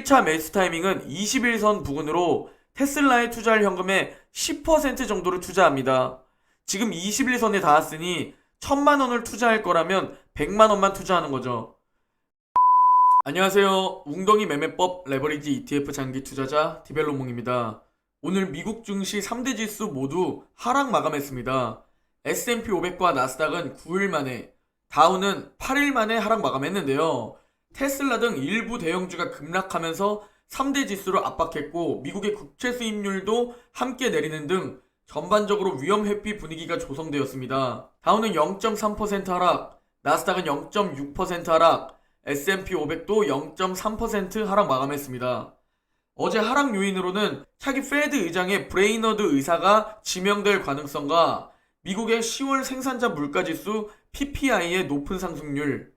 1차 매수 타이밍은 21선 부근으로 테슬라에 투자할 현금의 10% 정도를 투자합니다. 지금 21선에 닿았으니 1000만 원을 투자할 거라면 100만 원만 투자하는 거죠. 안녕하세요. 웅덩이 매매법 레버리지 ETF 장기 투자자 디벨로몽입니다. 오늘 미국 증시 3대 지수 모두 하락 마감했습니다. S&P 500과 나스닥은 9일 만에, 다우는 8일 만에 하락 마감했는데요. 테슬라 등 일부 대형주가 급락하면서 3대 지수를 압박했고 미국의 국채 수익률도 함께 내리는 등 전반적으로 위험 회피 분위기가 조성되었습니다. 다우는 0.3% 하락, 나스닥은 0.6% 하락, S&P 500도 0.3% 하락 마감했습니다. 어제 하락 요인으로는 차기 페드 의장의 브레이너드 의사가 지명될 가능성과 미국의 10월 생산자 물가지수 PPI의 높은 상승률,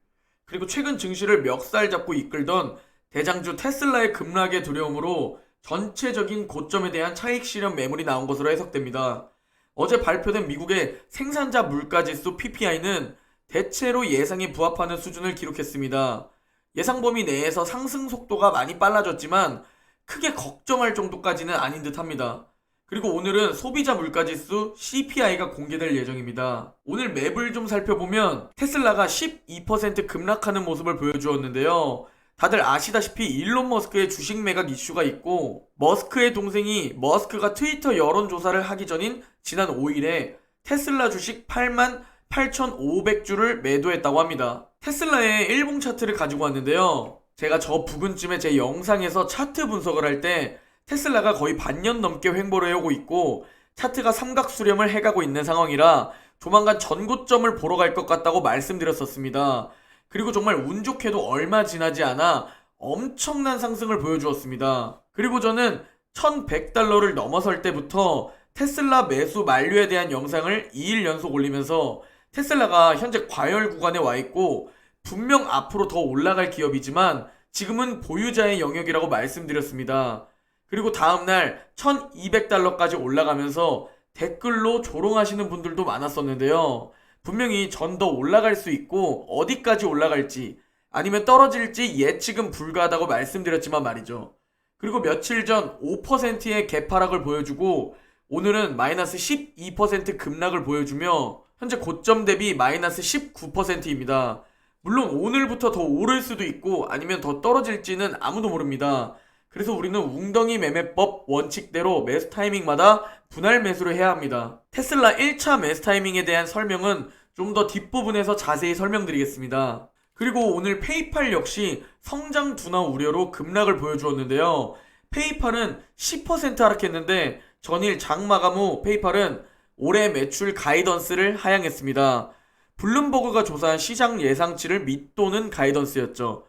그리고 최근 증시를 멱살 잡고 이끌던 대장주 테슬라의 급락의 두려움으로 전체적인 고점에 대한 차익 실현 매물이 나온 것으로 해석됩니다. 어제 발표된 미국의 생산자 물가지수 PPI는 대체로 예상에 부합하는 수준을 기록했습니다. 예상 범위 내에서 상승 속도가 많이 빨라졌지만 크게 걱정할 정도까지는 아닌 듯 합니다. 그리고 오늘은 소비자 물가지수 CPI가 공개될 예정입니다. 오늘 맵을 좀 살펴보면 테슬라가 12% 급락하는 모습을 보여주었는데요. 다들 아시다시피 일론 머스크의 주식 매각 이슈가 있고 머스크의 동생이 머스크가 트위터 여론조사를 하기 전인 지난 5일에 테슬라 주식 88,500주를 매도했다고 합니다. 테슬라의 일봉 차트를 가지고 왔는데요. 제가 저 부근쯤에 제 영상에서 차트 분석을 할 때 테슬라가 거의 반년 넘게 횡보를 해오고 있고 차트가 삼각 수렴을 해가고 있는 상황이라 조만간 전고점을 보러 갈 것 같다고 말씀드렸었습니다. 그리고 정말 운 좋게도 얼마 지나지 않아 엄청난 상승을 보여주었습니다. 그리고 저는 1100달러를 넘어설 때부터 테슬라 매수 만료에 대한 영상을 2일 연속 올리면서 테슬라가 현재 과열 구간에 와 있고 분명 앞으로 더 올라갈 기업이지만 지금은 보유자의 영역이라고 말씀드렸습니다. 그리고 다음날 1200달러까지 올라가면서 댓글로 조롱하시는 분들도 많았었는데요. 분명히 전 더 올라갈 수 있고 어디까지 올라갈지 아니면 떨어질지 예측은 불가하다고 말씀드렸지만 말이죠. 그리고 며칠 전 5%의 갭하락을 보여주고 오늘은 마이너스 12% 급락을 보여주며 현재 고점 대비 마이너스 19%입니다. 물론 오늘부터 더 오를 수도 있고 아니면 더 떨어질지는 아무도 모릅니다. 그래서 우리는 웅덩이 매매법 원칙대로 매수 타이밍마다 분할 매수를 해야 합니다. 테슬라 1차 매수 타이밍에 대한 설명은 좀 더 뒷부분에서 자세히 설명드리겠습니다. 그리고 오늘 페이팔 역시 성장 둔화 우려로 급락을 보여주었는데요. 페이팔은 10% 하락했는데 전일 장 마감 후 페이팔은 올해 매출 가이던스를 하향했습니다. 블룸버그가 조사한 시장 예상치를 밑도는 가이던스였죠.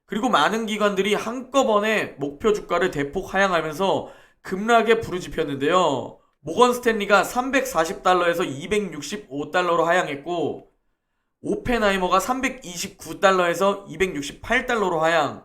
그리고 많은 기관들이 한꺼번에 목표 주가를 대폭 하향하면서 급락에 부르짖혔는데요. 모건 스탠리가 340달러에서 265달러로 하향했고 오펜하이머가 329달러에서 268달러로 하향,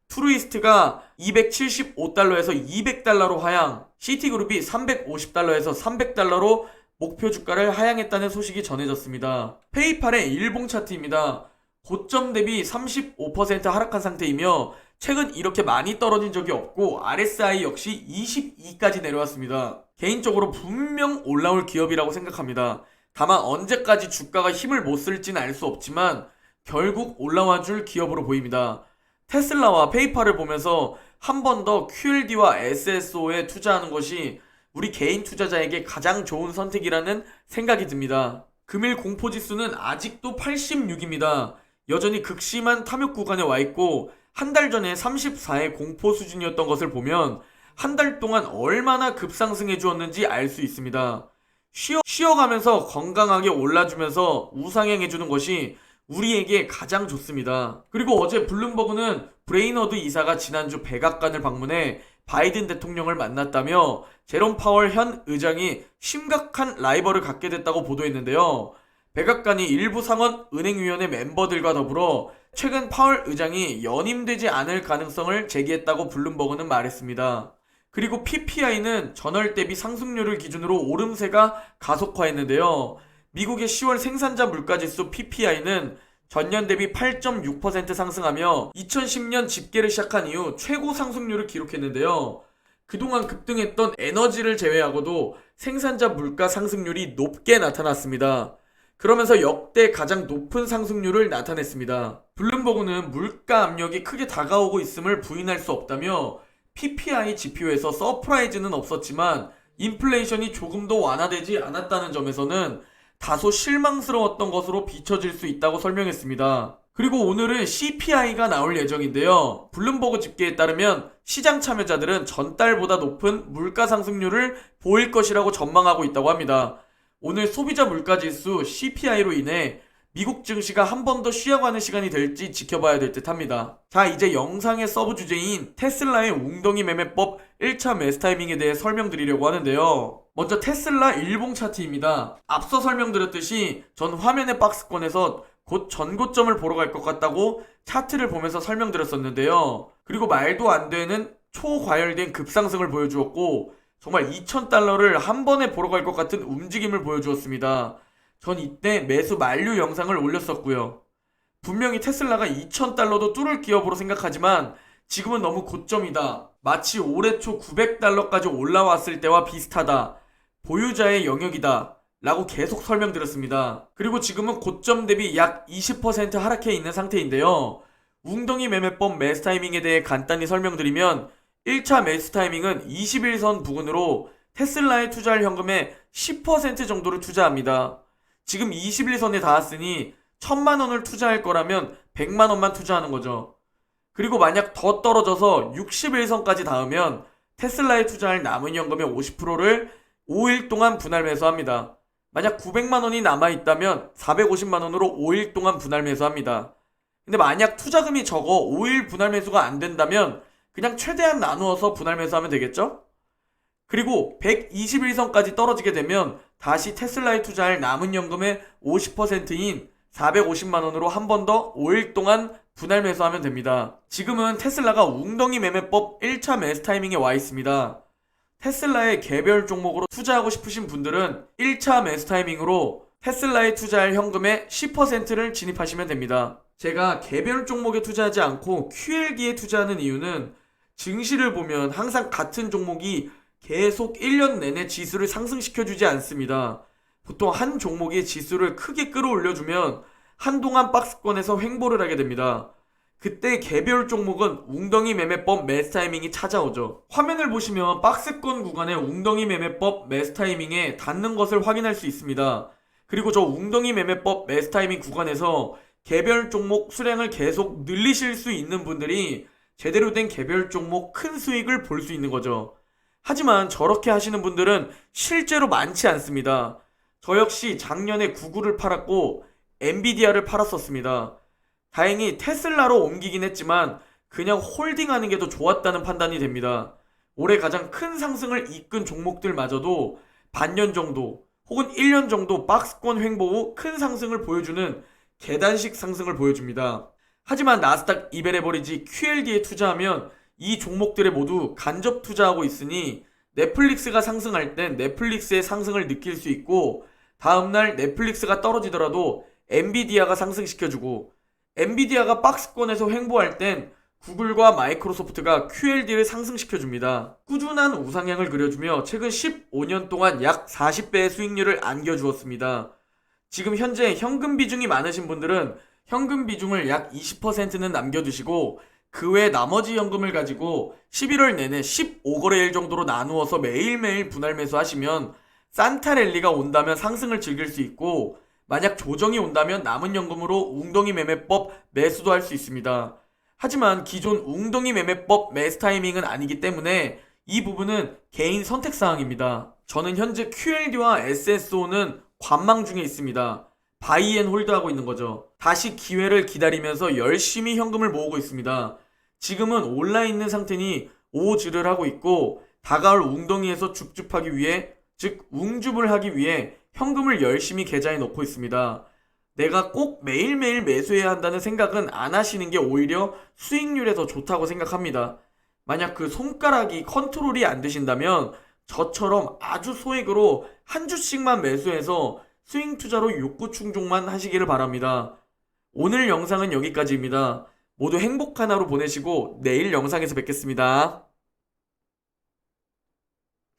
투루이스트가 275달러에서 200달러로 하향, 시티그룹이 350달러에서 300달러로 목표 주가를 하향했다는 소식이 전해졌습니다. 페이팔의 일봉 차트입니다. 고점 대비 35% 하락한 상태이며 최근 이렇게 많이 떨어진 적이 없고 RSI 역시 22까지 내려왔습니다. 개인적으로 분명 올라올 기업이라고 생각합니다. 다만 언제까지 주가가 힘을 못 쓸지는 알 수 없지만 결국 올라와 줄 기업으로 보입니다. 테슬라와 페이팔을 보면서 한 번 더 QLD와 SSO에 투자하는 것이 우리 개인 투자자에게 가장 좋은 선택이라는 생각이 듭니다. 금일 공포지수는 아직도 86입니다. 여전히 극심한 탐욕 구간에 와 있고 한 달 전에 34의 공포 수준이었던 것을 보면 한 달 동안 얼마나 급상승해 주었는지 알 수 있습니다. 쉬어가면서 건강하게 올라주면서 우상향해 주는 것이 우리에게 가장 좋습니다. 그리고 어제 블룸버그는 브레이너드 이사가 지난주 백악관을 방문해 바이든 대통령을 만났다며 제롬 파월 현 의장이 심각한 라이벌을 갖게 됐다고 보도했는데요. 백악관이 일부 상원 은행위원회 멤버들과 더불어 최근 파월 의장이 연임되지 않을 가능성을 제기했다고 블룸버그는 말했습니다. 그리고 PPI는 전월 대비 상승률을 기준으로 오름세가 가속화했는데요. 미국의 10월 생산자 물가지수 PPI는 전년 대비 8.6% 상승하며 2010년 집계를 시작한 이후 최고 상승률을 기록했는데요. 그동안 급등했던 에너지를 제외하고도 생산자 물가 상승률이 높게 나타났습니다. 그러면서 역대 가장 높은 상승률을 나타냈습니다. 블룸버그는 물가 압력이 크게 다가오고 있음을 부인할 수 없다며 PPI 지표에서 서프라이즈는 없었지만 인플레이션이 조금 더 완화되지 않았다는 점에서는 다소 실망스러웠던 것으로 비춰질 수 있다고 설명했습니다. 그리고 오늘은 CPI가 나올 예정인데요. 블룸버그 집계에 따르면 시장 참여자들은 전달보다 높은 물가 상승률을 보일 것이라고 전망하고 있다고 합니다. 오늘 소비자 물가지수 CPI로 인해 미국 증시가 한 번 더 쉬어가는 시간이 될지 지켜봐야 될 듯 합니다. 자, 이제 영상의 서브 주제인 테슬라의 웅덩이 매매법 1차 매수 타이밍에 대해 설명드리려고 하는데요. 먼저 테슬라 일봉 차트입니다. 앞서 설명드렸듯이 전 화면의 박스권에서 곧 전고점을 보러 갈 것 같다고 차트를 보면서 설명드렸었는데요. 그리고 말도 안 되는 초과열된 급상승을 보여주었고 정말 2,000달러를 한 번에 보러 갈 것 같은 움직임을 보여주었습니다. 전 이때 매수 만료 영상을 올렸었고요. 분명히 테슬라가 2,000달러도 뚫을 기업으로 생각하지만 지금은 너무 고점이다. 마치 올해 초 900달러까지 올라왔을 때와 비슷하다. 보유자의 영역이다. 라고 계속 설명드렸습니다. 그리고 지금은 고점 대비 약 20% 하락해 있는 상태인데요. 웅덩이 매매법 매수 타이밍에 대해 간단히 설명드리면 1차 매수 타이밍은 21선 부근으로 테슬라에 투자할 현금의 10% 정도를 투자합니다. 지금 21선에 닿았으니 1,000만원을 투자할 거라면 100만원만 투자하는 거죠. 그리고 만약 더 떨어져서 61선까지 닿으면 테슬라에 투자할 남은 현금의 50%를 5일 동안 분할 매수합니다. 만약 900만원이 남아있다면 450만원으로 5일 동안 분할 매수합니다. 근데 만약 투자금이 적어 5일 분할 매수가 안 된다면 그냥 최대한 나누어서 분할 매수하면 되겠죠? 그리고 121선까지 떨어지게 되면 다시 테슬라에 투자할 남은 현금의 50%인 450만원으로 한 번 더 5일 동안 분할 매수하면 됩니다. 지금은 테슬라가 웅덩이 매매법 1차 매수 타이밍에 와 있습니다. 테슬라의 개별 종목으로 투자하고 싶으신 분들은 1차 매수 타이밍으로 테슬라에 투자할 현금의 10%를 진입하시면 됩니다. 제가 개별 종목에 투자하지 않고 QL기에 투자하는 이유는 증시를 보면 항상 같은 종목이 계속 1년 내내 지수를 상승시켜주지 않습니다. 보통 한 종목이 지수를 크게 끌어올려주면 한동안 박스권에서 횡보를 하게 됩니다. 그때 개별 종목은 웅덩이 매매법 매수 타이밍이 찾아오죠. 화면을 보시면 박스권 구간의 웅덩이 매매법 매수 타이밍에 닿는 것을 확인할 수 있습니다. 그리고 저 웅덩이 매매법 매수 타이밍 구간에서 개별 종목 수량을 계속 늘리실 수 있는 분들이 제대로 된 개별 종목 큰 수익을 볼 수 있는 거죠. 하지만 저렇게 하시는 분들은 실제로 많지 않습니다. 저 역시 작년에 구글을 팔았고 엔비디아를 팔았었습니다. 다행히 테슬라로 옮기긴 했지만 그냥 홀딩하는 게 더 좋았다는 판단이 됩니다. 올해 가장 큰 상승을 이끈 종목들마저도 반년 정도 혹은 1년 정도 박스권 횡보 후 큰 상승을 보여주는 계단식 상승을 보여줍니다. 하지만 나스닥 이베레버리지 QLD에 투자하면 이 종목들에 모두 간접 투자하고 있으니 넷플릭스가 상승할 땐 넷플릭스의 상승을 느낄 수 있고 다음날 넷플릭스가 떨어지더라도 엔비디아가 상승시켜주고 엔비디아가 박스권에서 횡보할 땐 구글과 마이크로소프트가 QLD를 상승시켜줍니다. 꾸준한 우상향을 그려주며 최근 15년 동안 약 40배의 수익률을 안겨주었습니다. 지금 현재 현금 비중이 많으신 분들은 현금 비중을 약 20%는 남겨두시고 그 외 나머지 현금을 가지고 11월 내내 15거래일 정도로 나누어서 매일매일 분할 매수하시면 산타랠리가 온다면 상승을 즐길 수 있고 만약 조정이 온다면 남은 현금으로 웅덩이 매매법 매수도 할 수 있습니다. 하지만 기존 웅덩이 매매법 매수 타이밍은 아니기 때문에 이 부분은 개인 선택사항입니다. 저는 현재 QLD와 SSO는 관망 중에 있습니다. 바이앤홀드하고 있는 거죠. 다시 기회를 기다리면서 열심히 현금을 모으고 있습니다. 지금은 올라있는 상태니 오즈를 하고 있고 다가올 웅덩이에서 줍줍하기 위해 즉 웅줍을 하기 위해 현금을 열심히 계좌에 넣고 있습니다. 내가 꼭 매일매일 매수해야 한다는 생각은 안 하시는 게 오히려 수익률에 더 좋다고 생각합니다. 만약 그 손가락이 컨트롤이 안 되신다면 저처럼 아주 소액으로 한 주씩만 매수해서 스윙 투자로 욕구 충족만 하시기를 바랍니다. 오늘 영상은 여기까지입니다. 모두 행복한 하루 보내시고 내일 영상에서 뵙겠습니다.